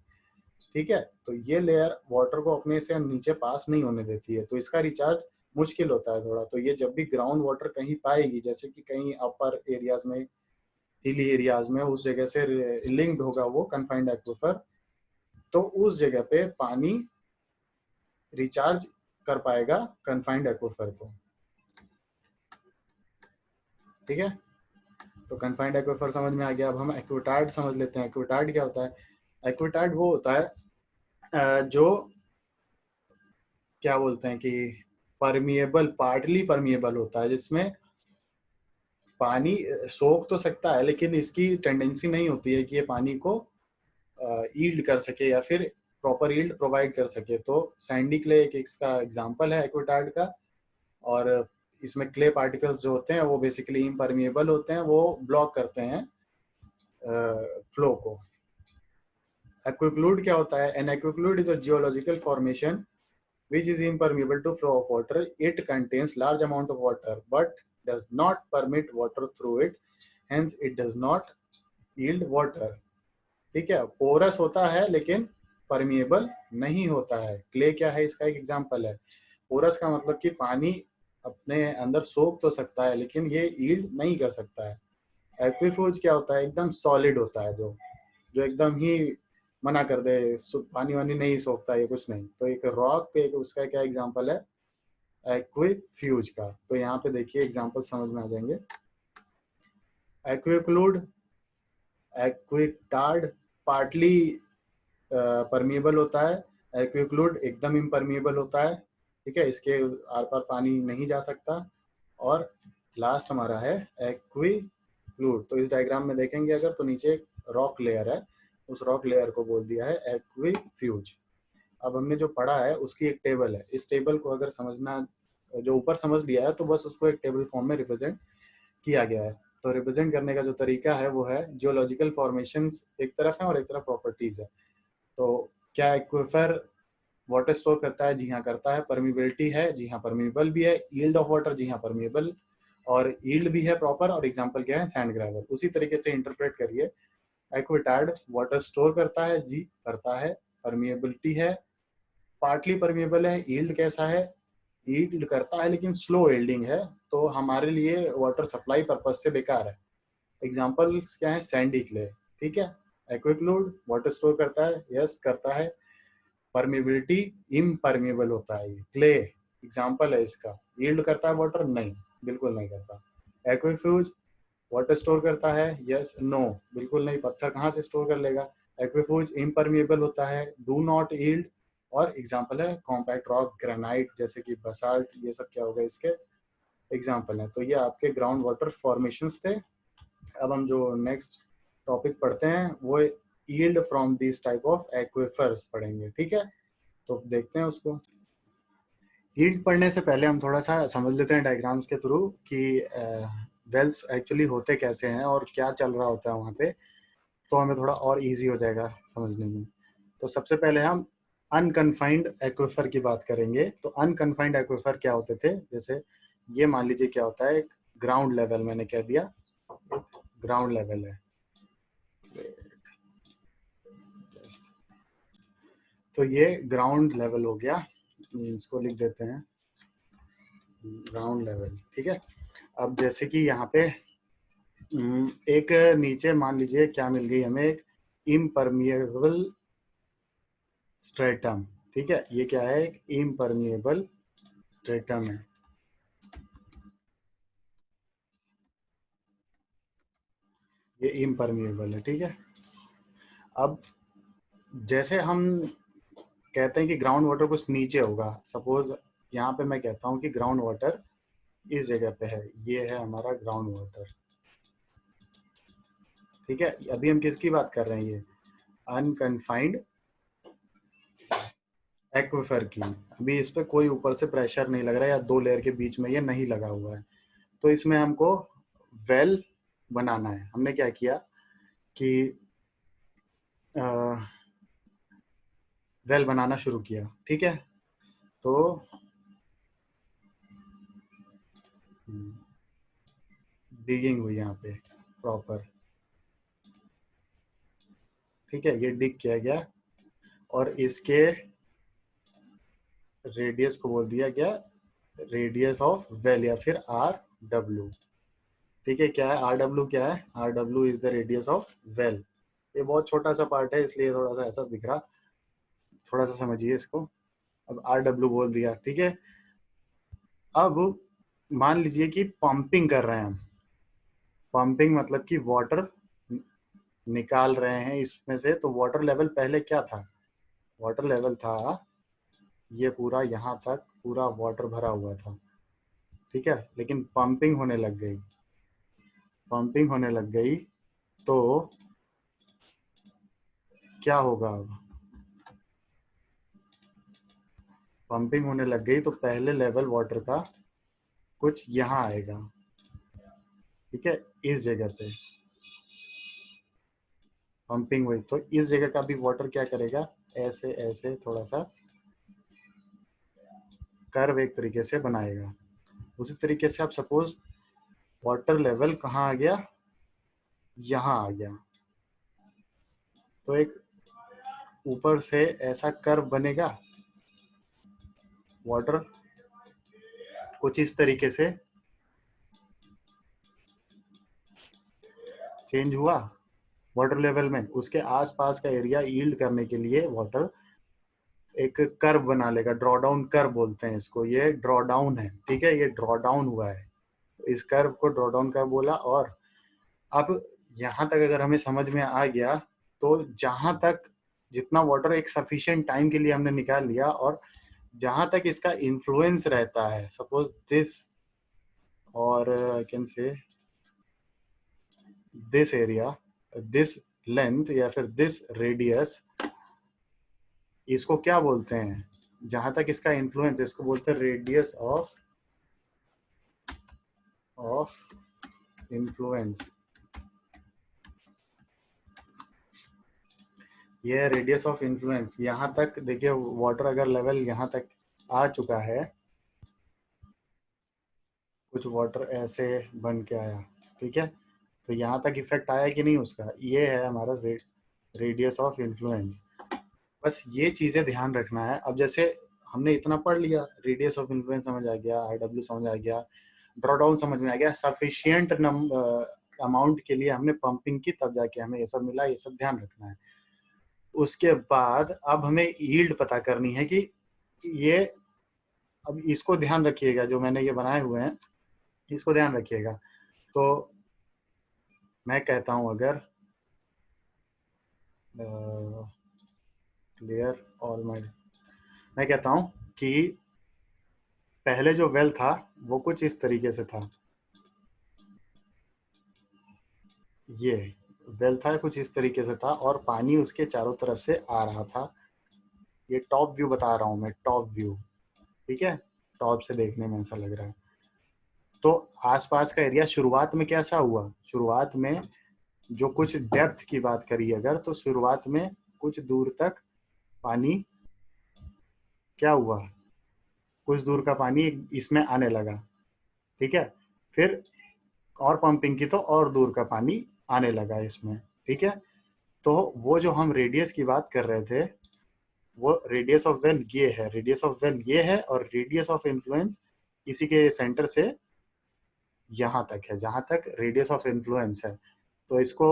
ठीक है, तो ये लेयर वाटर को अपने से नीचे पास नहीं होने देती है, तो इसका रिचार्ज मुश्किल होता है थोड़ा। तो ये जब भी ग्राउंड वाटर कहीं पाएगी, जैसे कि कहीं अपर एरियाज में, हिली एरियाज में, उस जगह से लिंक्ड होगा वो कन्फाइंड एक्विफर, तो उस जगह पे पानी रिचार्ज कर पाएगा कन्फाइंड एक्विफर को। ठीक है, तो कन्फाइंड एक्विफर समझ में आ गया। अब हम एक्विटार्ड समझ लेते हैं। एक्विटार्ड क्या होता है? एक्विटार्ड वो होता है जो क्या बोलते हैं कि परमिएबल, पार्टली परमिएबल होता है, जिसमें पानी सोख तो सकता है, लेकिन इसकी टेंडेंसी नहीं होती है कि ये पानी को ईल्ड कर सके या फिर प्रॉपर ईल्ड प्रोवाइड कर सके। तो सैंडी क्ले एक इसका एग्जांपल है एक्विटार्ड का। और इसमें क्ले पार्टिकल्स जो होते हैं वो बेसिकली इम्परमिएबल होते हैं, वो ब्लॉक करते हैं फ्लो को। एक्विक्लूड क्या होता है? An aquiclude is a geological formation which is impermeable to flow of water. It contains large amount of water but does not permit water through it, hence it does not yield water. ठीक है, पोरस होता है लेकिन परमिएबल नहीं होता है। क्ले क्या है? इसका एक एग्जांपल है। पोरस का मतलब कि पानी अपने अंदर सोख तो सकता है लेकिन ये यील्ड नहीं कर सकता है। एक्विफूज क्या होता है? एकदम सॉलिड होता है, जो जो एकदम ही मना कर दे, पानी वानी नहीं सोखता, ये कुछ नहीं। तो एक रॉक पे उसका क्या एग्जांपल है? एक्विफ्यूज का। तो यहाँ पे देखिए एग्जांपल समझ में आ जाएंगे। एक्विक्लूड, एक्विटार्ड पार्टली परमिएबल होता है, एक्विक्लूड एकदम इम्परमिएबल होता है। ठीक है, इसके आर पार पानी नहीं जा सकता। और लास्ट हमारा है एक्विक्लूड। तो इस डायग्राम में देखेंगे अगर, तो नीचे एक रॉक लेयर है, उस रॉक लेयर को बोल दिया है एक्विफ्यूज। अब हमने जो पढ़ा है उसकी एक टेबल है। इस टेबल को अगर समझना, जो ऊपर समझ लिया है तो बस उसको एक टेबल फॉर्म में रिप्रेजेंट किया गया है। तो रिप्रेजेंट करने का जो तरीका है वो है जियोलॉजिकल फॉर्मेशंस एक तरफ है और एक तरफ प्रॉपर्टीज है। तो क्या एक्विफर वाटर स्टोर करता है? जी हाँ करता है। परमिबिलिटी है? जी हाँ परमिएबल भी है। Yield of water? जी हाँ परमिएबल और यील्ड भी है प्रॉपर, और एग्जांपल क्या है, सैंड ग्रेवल। उसी तरीके से इंटरप्रेट करिए। एक्वाटार्ड वाटर स्टोर करता है, जी करता है। परमिएबिलिटी है, पार्टली परमिएबल है। यील्ड कैसा है, यील्ड करता है लेकिन स्लो यील्डिंग है, तो हमारे लिए वाटर सप्लाई पर्पज से बेकार है। एग्जांपल क्या है, सैंडी क्ले, ठीक है। एक्वाक्लूड वाटर स्टोर करता है, यस करता है। परमिएबिलिटी इम्परमिएबल होता है ये क्ले, एग्जांपल है इसका। यील्ड करता है वाटर, नहीं, बिल्कुल नहीं करता। एक्वाफ्यूज वाटर स्टोर करता है, यस नो, बिल्कुल नहीं, पत्थर कहाँ से स्टोर कर लेगा। एक्वाफ्यूज इम्परमिएबल होता है, डू नॉट यील्ड। और एग्जांपल है कॉम्पैक्ट रॉक, ग्रेनाइट, जैसे कि बसाल्ट, ये सब क्या होगा, इसके एग्जांपल है। तो ये आपके ग्राउंड वाटर फॉर्मेशंस थे। अब हम जो नेक्स्ट टॉपिक पढ़ते हैं वो yield from this type of aquifers पढ़ेंगे, ठीक है। तो देखते हैं उसको। यील्ड पढ़ने से पहले हम थोड़ा सा समझ लेते हैं डायग्राम्स के थ्रू कि वेल्स एक्चुअली होते कैसे हैं और क्या चल रहा होता है वहाँ पे, तो हमें थोड़ा और इजी हो जाएगा समझने में। तो सबसे पहले हम अनकन्फाइंड एक्वेफर की बात करेंगे। तो अनकन्फाइंड एक्वेफर क्या होते थे, जैसे ये मान लीजिए क्या होता है, ग्राउंड लेवल, मैंने कह दिया ग्राउंड लेवल है। तो ये ग्राउंड लेवल हो गया, इसको लिख देते हैं ग्राउंड लेवल, ठीक है। अब जैसे कि यहाँ पे एक नीचे मान लीजिए क्या मिल गई हमें, एक इम्परमिएबल स्ट्रेटम, ठीक है। ये क्या है, एक इम्परमिएबल स्ट्रेटम है। ये इम्परमिएबल है, ठीक है। अब जैसे हम कहते हैं कि ग्राउंड वाटर कुछ नीचे होगा, सपोज यहाँ पे मैं कहता हूँ कि ग्राउंड वाटर इस जगह पे है, ये है हमारा ग्राउंड वाटर, ठीक है। अभी हम किसकी बात कर रहे हैं, ये अनकन्फाइंड एक्विफर की। अभी इस पे कोई ऊपर से प्रेशर नहीं लग रहा है, या दो लेयर के बीच में ये नहीं लगा हुआ है। तो इसमें हमको वेल बनाना है। हमने क्या किया कि वेल बनाना शुरू किया, ठीक है। तो डिगिंग हुई यहाँ पे प्रॉपर, ठीक है। ये डिग किया गया और इसके रेडियस को बोल दिया गया रेडियस ऑफ वेल, या फिर आर डब्ल्यू, ठीक है। क्या है आर डब्ल्यू, क्या है R W is the radius of well. ये बहुत छोटा सा पार्ट है इसलिए थोड़ा सा ऐसा दिख रहा, थोड़ा सा समझिए इसको। अब आर डब्ल्यू बोल दिया, ठीक है। अब मान लीजिए कि पंपिंग कर रहे हैं हम। पंपिंग मतलब कि वाटर निकाल रहे हैं इसमें से। तो वाटर लेवल पहले क्या था, वाटर लेवल था ये पूरा, यहाँ तक पूरा वाटर भरा हुआ था, ठीक है। लेकिन पंपिंग होने लग गई, पंपिंग होने लग गई, तो क्या होगा, अब पंपिंग होने लग गई तो पहले लेवल वाटर का कुछ यहाँ आएगा, ठीक है। इस जगह पे पंपिंग हुई तो इस जगह का भी वाटर क्या करेगा, ऐसे ऐसे थोड़ा सा कर्व एक तरीके से बनाएगा। उसी तरीके से आप सपोज वाटर लेवल कहाँ आ गया, यहाँ आ गया, तो एक ऊपर से ऐसा कर्व बनेगा, वाटर कुछ इस तरीके से चेंज हुआ वाटर लेवल में। उसके आसपास का एरिया यील्ड करने के लिए वाटर एक कर्व बना लेगा, ड्रॉ डाउन कर्व बोलते हैं इसको। ये ड्रॉ डाउन है, ठीक है, ये ड्रॉ डाउन हुआ है, इस कर्व को ड्रॉ डाउन कर्व बोला। और अब यहाँ तक अगर हमें समझ में आ गया, तो जहां तक जितना वाटर एक सफिशिएंट टाइम के लिए हमने निकाल लिया, और जहां तक इसका इन्फ्लुएंस रहता है, सपोज दिस, और I can say this area, this length, या फिर दिस रेडियस, इसको क्या बोलते हैं, जहां तक इसका इन्फ्लुएंस, इसको बोलते हैं रेडियस ऑफ इन्फ्लुएंस। ये रेडियस ऑफ इन्फ्लुएंस। यहाँ तक देखिए वाटर अगर लेवल यहाँ तक आ चुका है कुछ वाटर ऐसे बन के आया, ठीक है। तो यहाँ तक इफेक्ट आया कि नहीं उसका, ये है हमारा रेडियस ऑफ इन्फ्लुएंस। बस ये चीजें ध्यान रखना है। अब जैसे हमने इतना पढ़ लिया, रेडियस ऑफ इन्फ्लुएंस समझ आ गया, RW समझ आ गया, ड्रॉडाउन समझ में आ गया, सफिशियंट अमाउंट के लिए हमने पंपिंग की, तब जाके हमें ये सब मिला, ये सब ध्यान रखना है। उसके बाद अब हमें यील्ड पता करनी है कि ये, अब इसको ध्यान रखिएगा, जो मैंने ये बनाए हुए हैं इसको ध्यान रखिएगा। तो मैं कहता हूं अगर क्लियर ऑल माय, मैं कहता हूं कि पहले जो वेल था वो कुछ इस तरीके से था, ये वेल था कुछ इस तरीके से था और पानी उसके चारों तरफ से आ रहा था। ये टॉप व्यू बता रहा हूं मैं, टॉप व्यू, ठीक है, टॉप से देखने में ऐसा लग रहा है। तो आसपास का एरिया शुरुआत में कैसा हुआ, शुरुआत में जो कुछ डेप्थ की बात करी अगर, तो शुरुआत में कुछ दूर तक पानी क्या हुआ, कुछ दूर का पानी इसमें आने लगा, ठीक है। फिर और पंपिंग की तो और दूर का पानी आने लगा इसमें, ठीक है। तो वो जो हम रेडियस की बात कर रहे थे, वो रेडियस ऑफ वेल ये है, रेडियस ऑफ वेल ये है, और रेडियस ऑफ इन्फ्लुएंस इसी के सेंटर से यहाँ तक है, जहां तक रेडियस ऑफ इन्फ्लुएंस है। तो इसको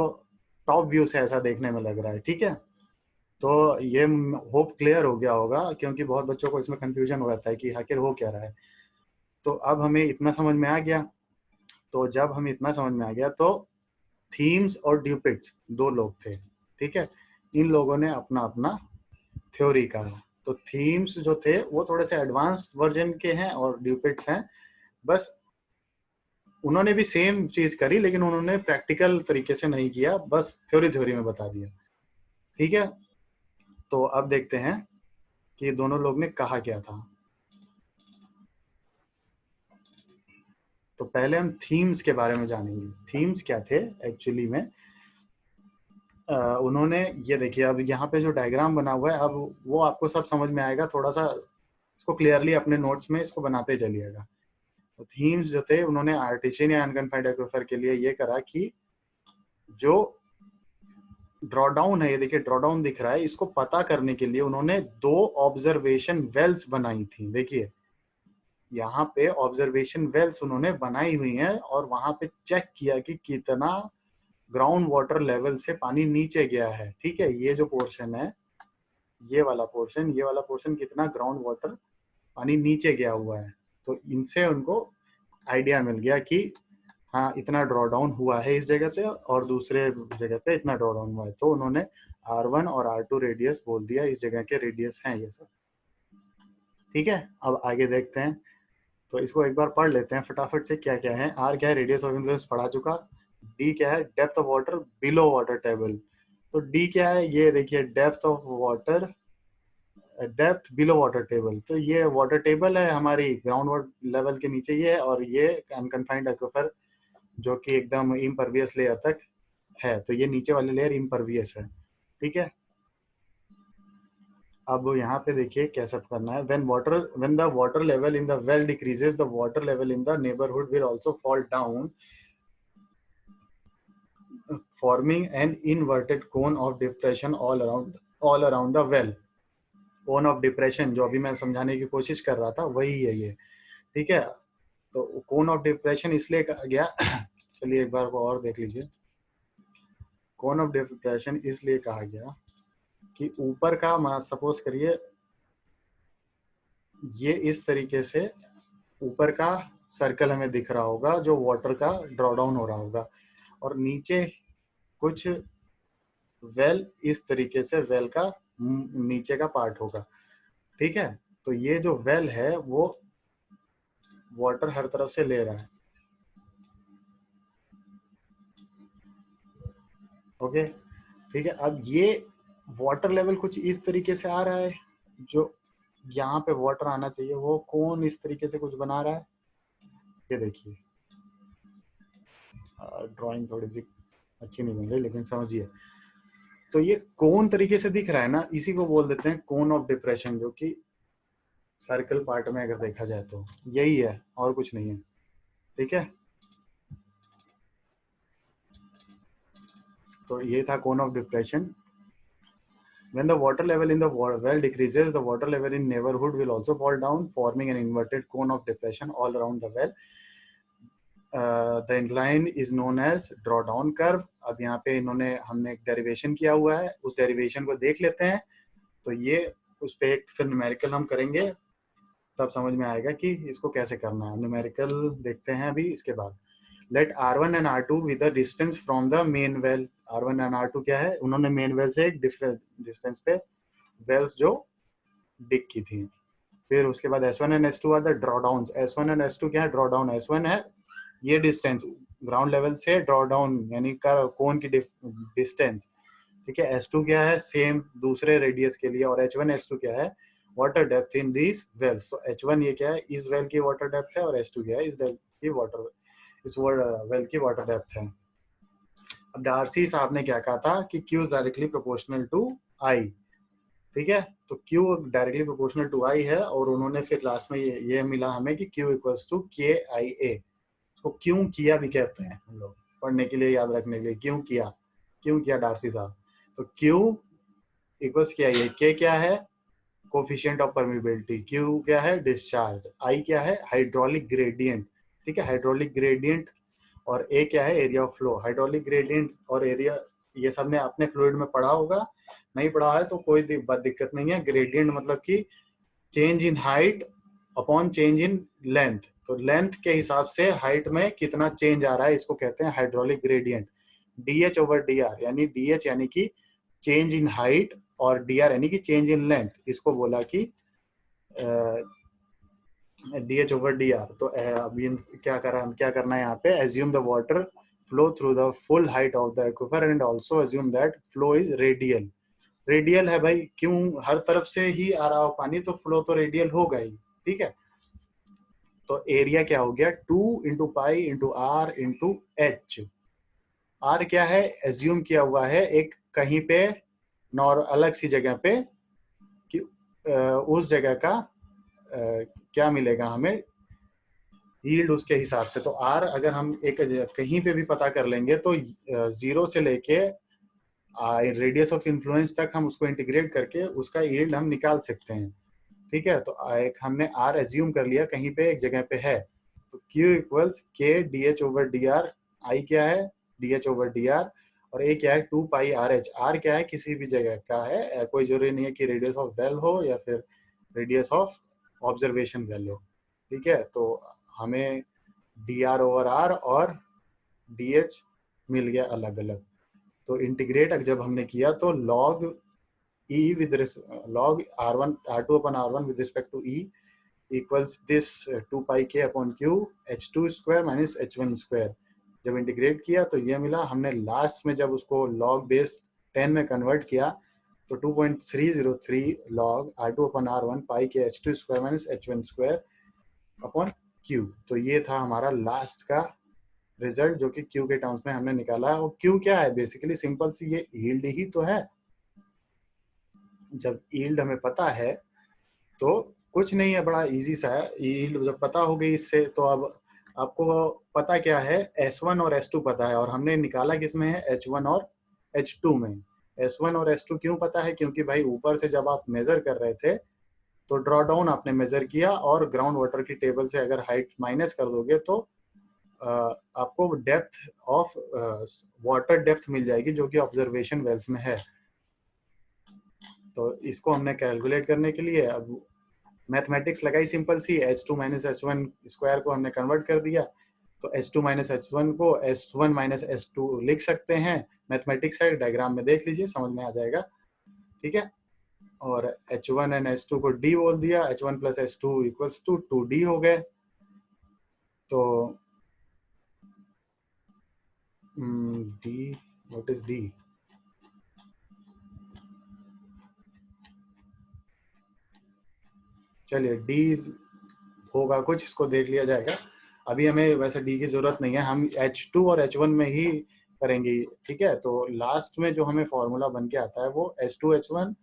टॉप व्यू से ऐसा देखने में लग रहा है, ठीक है। तो ये होप क्लियर हो गया होगा, क्योंकि बहुत बच्चों को इसमें कंफ्यूजन हो जाता है कि आखिर हो क्या रहा है। तो अब हमें इतना समझ में आ गया। तो जब हमें इतना समझ में आ गया, तो थीम्स और ड्यूपिट्स दो लोग थे, ठीक है। इन लोगों ने अपना अपना थ्योरी कहा। तो थीम्स जो थे वो थोड़े से एडवांस वर्जन के हैं, और ड्यूपिट्स हैं बस उन्होंने भी सेम चीज करी, लेकिन उन्होंने प्रैक्टिकल तरीके से नहीं किया, बस थ्योरी थ्योरी में बता दिया, ठीक है। तो अब देखते हैं कि दोनों लोग ने कहा क्या था। तो पहले हम थीम्स के बारे में जानेंगे। थीम्स क्या थे एक्चुअली में। उन्होंने, ये देखिए अब यहाँ पे जो डायग्राम बना हुआ है, अब वो आपको सब समझ में आएगा, थोड़ा सा इसको क्लियरली अपने नोट्स में इसको बनाते चलिएगा। तो थीम्स जो थे, उन्होंने आर्टिशियन या अनकन्फाइंड एक्वीफर के लिए ये करा कि जो ड्रॉडाउन है, ये देखिए ड्रॉडाउन दिख रहा है, इसको पता करने के लिए उन्होंने दो ऑब्जर्वेशन वेल्स बनाई थी। देखिए यहाँ पे ऑब्जर्वेशन वेल्स उन्होंने बनाई हुई हैं, और वहां पे चेक किया कि कितना ग्राउंड वाटर लेवल से पानी नीचे गया है, ठीक है। ये जो पोर्शन है, ये वाला पोर्शन, ये वाला पोर्शन कितना ग्राउंड वाटर पानी नीचे गया हुआ है। तो इनसे उनको आइडिया मिल गया कि हाँ इतना ड्रॉ डाउन हुआ है इस जगह पे, और दूसरे जगह पे इतना ड्रॉ डाउन हुआ है। तो उन्होंने R1 और R2 रेडियस बोल दिया, इस जगह के रेडियस हैं ये सब, ठीक है। अब आगे देखते हैं। तो इसको एक बार पढ़ लेते हैं फटाफट से, क्या क्या है। R क्या है, रेडियस ऑफ इन्फ्लुएंस पढ़ा चुका। D क्या है, depth of water below water table. तो D क्या है, ये देखिए depth of water, depth below water table. तो ये वाटर टेबल है हमारी ग्राउंड वाटर लेवल के नीचे ये है, और ये अनकन्फाइंड एक्वीफर जो कि एकदम इम्परवियस लेयर तक है। तो ये नीचे वाली लेयर इम्परवियस है, ठीक है। अब यहाँ पे देखिए कैसे करना है। when the water level in the well decreases, the water level in the neighborhood will also fall down, forming an inverted cone of depression all around the well. Cone of depression जो अभी मैं समझाने की कोशिश कर रहा था, वही है ये, ठीक है। तो कोन ऑफ डिप्रेशन इसलिए कहा गया चलिए एक बार को और देख लीजिए। कोन ऑफ डिप्रेशन इसलिए कहा गया कि ऊपर का, सपोज करिए ये इस तरीके से ऊपर का सर्कल हमें दिख रहा होगा जो वाटर का ड्रॉ डाउन हो रहा होगा, और नीचे कुछ वेल इस तरीके से वेल का नीचे का पार्ट होगा, ठीक है। तो ये जो वेल है वो वाटर हर तरफ से ले रहा है, ओके, ठीक है। अब ये वाटर लेवल कुछ इस तरीके से आ रहा है, जो यहाँ पे वाटर आना चाहिए वो कौन इस तरीके से कुछ बना रहा है, ये देखिए। ड्राइंग थोड़ी सी अच्छी नहीं बन रही, लेकिन समझिए। तो ये कोन तरीके से दिख रहा है ना, इसी को बोल देते हैं कोन ऑफ डिप्रेशन, जो कि सर्कल पार्ट में अगर देखा जाए तो यही है और कुछ नहीं है। ठीक है, तो ये था cone of depression. When the water level in the well decreases, the water level in neighborhood will also fall down, forming an inverted cone of depression all around the well. The incline is known as drawdown curve. अब यहाँ पे हमने एक डेरिवेशन किया हुआ है, उस डेरिवेशन को देख लेते हैं. तो ये उस पे एक फिर न्यूमेरिकल हम करेंगे, तब समझ में आएगा कि इसको कैसे करना है. न्यूमेरिकल देखते हैं अभी इसके बाद. Let R1 and R2 with the distance from the main well. R1 and R2 क्या है, उन्होंने मेन वेल से एक डिफरेंट डिस्टेंस पे वेल्स जो डिग की थी. फिर उसके बाद S1 and S2 are the drawdown. S1 and S2 क्या है, ड्रॉडाउन. S1 है ये डिस्टेंस ग्राउंड लेवल से ड्रॉडाउन यानी कोन की डिस्टेंस. ठीक है, S2 क्या है, सेम दूसरे रेडियस के लिए. और H1 S2 क्या है, water depth in these wells. तो H1 ये क्या है, इस वेल की वाटर डेप्थ है, और S2 क्या है, इस वेल की वाटर डेप्थ है. अब डार्सी साहब ने क्या कहा था कि Q is directly proportional to I. ठीक है, तो Q directly proportional to I है, और उन्होंने फिर लास्ट में ये मिला हमें कि Q इक्वल्स टू KIA. उसको क्यों किया भी कहते हैं हम लोग, पढ़ने के लिए, याद रखने के लिए. क्यों किया डार्सी साहब. तो Q इक्वल्स KIA. K क्या है, कोफिशिएंट ऑफ परमिबिलिटी. Q क्या है, डिस्चार्ज. I क्या है, हाइड्रोलिक ग्रेडियंट. ठीक है, हाइड्रोलिक ग्रेडियंट. और A क्या है, area of flow. Hydraulic gradient और एरिया ये सब ने अपने फ्लूइड में पढ़ा होगा, नहीं पढ़ा है तो कोई दिक्कत नहीं है. ग्रेडियंट मतलब कि change in height upon change in length. तो लेंथ के हिसाब से हाइट में कितना चेंज आ रहा है, इसको कहते हैं hydraulic gradient. DH over DR, यानी DH यानी कि चेंज इन हाइट, और DR यानी कि चेंज इन लेंथ. इसको बोला कि DH ओवर DR. तो अभी क्या करना है यहाँ पे, assume the water flow through the full height of the aquifer and also assume that flow is radial. Radial है भाई, क्यों, हर तरफ से ही आ रहा हो पानी, तो फ्लो तो रेडियल होगा ही. ठीक है, तो एरिया क्या हो गया, 2 × π × R × H. R क्या है, एज्यूम किया हुआ है एक कहीं पे अलग सी जगह पे, कि उस जगह का क्या मिलेगा हमें, यील्ड उसके हिसाब से. तो R अगर हम एक कहीं पे भी पता कर लेंगे, तो 0 से लेके रेडियस ऑफ इन्फ्लुएंस तक हम उसको इंटीग्रेट करके उसका यील्ड हम निकाल सकते हैं. ठीक है, तो एक हमने R एज्यूम कर लिया कहीं पे एक जगह पे है. तो Q equals K DH over DR. I क्या है, DH ओवर DR. और A क्या है, 2πRH. R क्या है, किसी भी जगह का है, कोई जरूरी नहीं है कि रेडियस ऑफ वेल हो या फिर रेडियस ऑफ ऑब्जर्वेशन वेल हो. ठीक है, तो हमें DR ओवर R और DH मिल गया अलग अलग. तो इंटीग्रेट जब हमने किया, तो log E with log R2 upon R1 with respect to E equals this 2πk upon Q H2 square minus H1 square. जब इंटीग्रेट किया तो ये मिला. हमने लास्ट में जब उसको log बेस 10 में कन्वर्ट किया, तो 2.303 log R2 upon R1 पाई के H2 square minus H1 square upon Q. तो ये था हमारा लास्ट का रिजल्ट, जो कि Q के टर्म्स में हमने निकाला है. और Q क्या है, बेसिकली सिंपल सी ये यील्ड ही तो है. जब यील्ड हमें पता है तो कुछ नहीं है, बड़ा इजी सा है. यील्ड जब पता हो गई इससे, तो अब आपको पता क्या है, S1 और S2 पता है, और हमने निकाला किसमें है, H1 और H2 में. S1 और S2 क्यों पता है, क्योंकि भाई ऊपर से जब आप मेजर कर रहे थे, तो ड्रॉ डाउन आपने मेजर किया, और ग्राउंड वाटर की टेबल से अगर हाइट माइनस कर दोगे, तो आपको डेप्थ ऑफ वाटर डेप्थ मिल जाएगी, जो कि ऑब्जर्वेशन वेल्स में है. तो इसको हमने कैलकुलेट करने के लिए अब मैथमेटिक्स लगाई सिंपल सी. H2 माइनस H1 स्क्वायर को हमने कन्वर्ट कर दिया, तो H2 माइनस H1 को S1 माइनस S2 लिख सकते हैं. मैथमेटिक्स है, डायग्राम में देख लीजिए, समझ में आ जाएगा. ठीक है, और H1 एंड H2 को D बोल दिया. H1 plus H2 equals to 2D हो गए. तो D, व्हाट इज D? चलिए D होगा कुछ, इसको देख लिया जाएगा. अभी हमें वैसे D की जरूरत नहीं है, हम H2 और H1 में ही करेंगे. ठीक है, तो लास्ट में जो हमें फॉर्मूला बन के आता है, वो H2 H1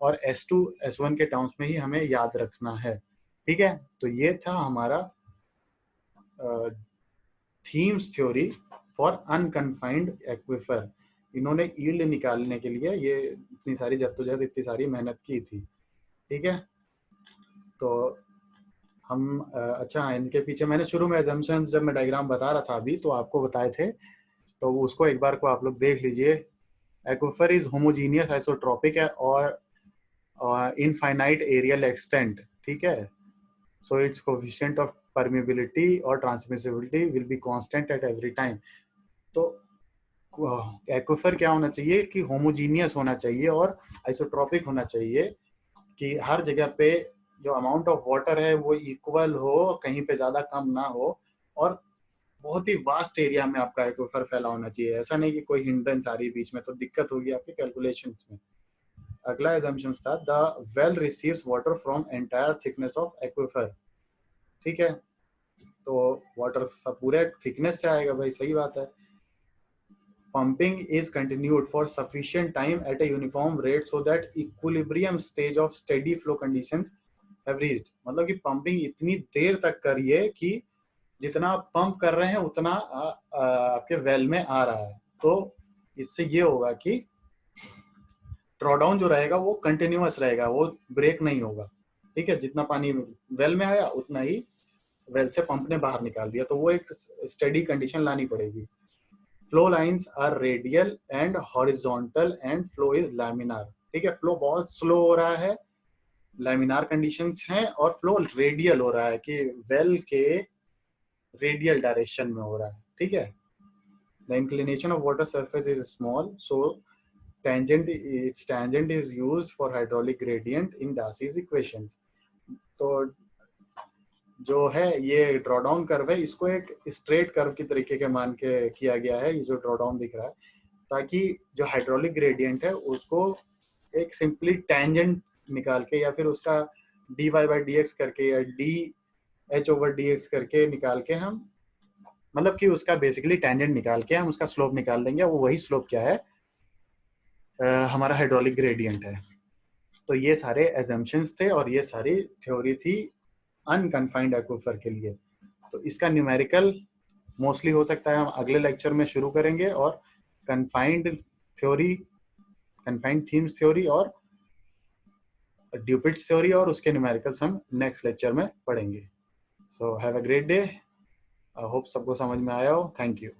और S2 S1 के टर्म्स में ही हमें याद रखना है. ठीक है, तो ये था हमारा themes theory for unconfined aquifer. इन्होंने यील्ड निकालने के लिए ये इतनी सारी जद्दोजहद, इतनी सारी मेहनत की थी, ठीक है। तो हम अच्छा, इनके पीछे मैंने शुरू में assumptions जब मैं डायग्राम बता रहा था अभी, तो आपको बताए थे, तो उसको एक बार को आप लोग देख लीजिए। एक्विफर इज होमोजीनियस आइसोट्रॉपिक है और इनफाइनाइट एरियल एक्सटेंट, ठीक है। So it's coefficient of permeability और transmissibility will be constant at every time. तो एक्विफर क्या होना चाहिए कि होमोजीनियस होना चाहिए और आइसोट्रॉपिक होना चाहिए, कि हर जगह पे जो अमाउंट ऑफ वाटर है वो इक्वल हो, कहीं पे ज्यादा कम ना हो, और बहुत ही वास्ट एरिया में आपका एक्विफर फैला होना चाहिए। ऐसा नहीं कि कोई हिंड्रेंस आ रही है बीच में, तो दिक्कत होगी आपके कैलकुलेशंस में। अगला एजम्पशन था the well receives water from entire thickness of aquifer, ठीक है। तो वाटर सब पूरे थिकनेस से आएगा भाई, सही बात है। Pumping is continued for sufficient time at a uniform rate so that equilibrium stage of steady flow conditions have reached। मतलब कि पंपिंग इतनी देर तक करिए कि जितना आप पंप कर रहे हैं उतना आपके वेल में आ रहा है। तो इससे ये होगा कि ड्रॉडाउन जो रहेगा वो कंटिन्यूअस रहेगा, वो ब्रेक नहीं होगा, ठीक है। जितना पानी वेल में आया उतना ही वेल से पंप ने बाहर निकाल दिया, तो वो एक स्टेडी कंडीशन लानी पड़ेगी। Flow lines are radial and horizontal and flow is laminar, ठीक है। फ्लो बहुत स्लो हो रहा है, लैमिनार कंडीशंस हैं, और फ्लो रेडियल हो रहा है कि वेल के रेडियल डायरेक्शन में हो रहा है, ठीक है। The inclination of water surface is small, so tangent is used for hydraulic gradient in Darcy's equations। तो जो है ये ड्रॉडाउन कर्व है, इसको एक स्ट्रेट कर्व की तरीके के मान के किया गया है, ये जो ड्रॉडाउन दिख रहा है, ताकि जो हाइड्रोलिक ग्रेडियंट है उसको एक सिंपली टेंजेंट निकाल के, या फिर उसका dy बाई डी एक्स करके, या D H over D x करके निकाल के हम, मतलब कि उसका बेसिकली टेंजेंट निकाल के हम उसका स्लोप निकाल देंगे। वो वही स्लोप क्या है, हमारा हाइड्रोलिक ग्रेडियंट है। तो ये सारे एजम्पशंस थे और ये सारी थ्योरी थी अनकन्फाइंड एक्विफर के लिए। तो इसका न्यूमेरिकल मोस्टली हो सकता है हम अगले लेक्चर में शुरू करेंगे, और confined theory, confined themes theory और ड्यूपिट्स थ्योरी और उसके न्यूमेरिकल्स हम नेक्स्ट लेक्चर में पढ़ेंगे। So have a great day, I hope सबको समझ में आया हो। Thank you.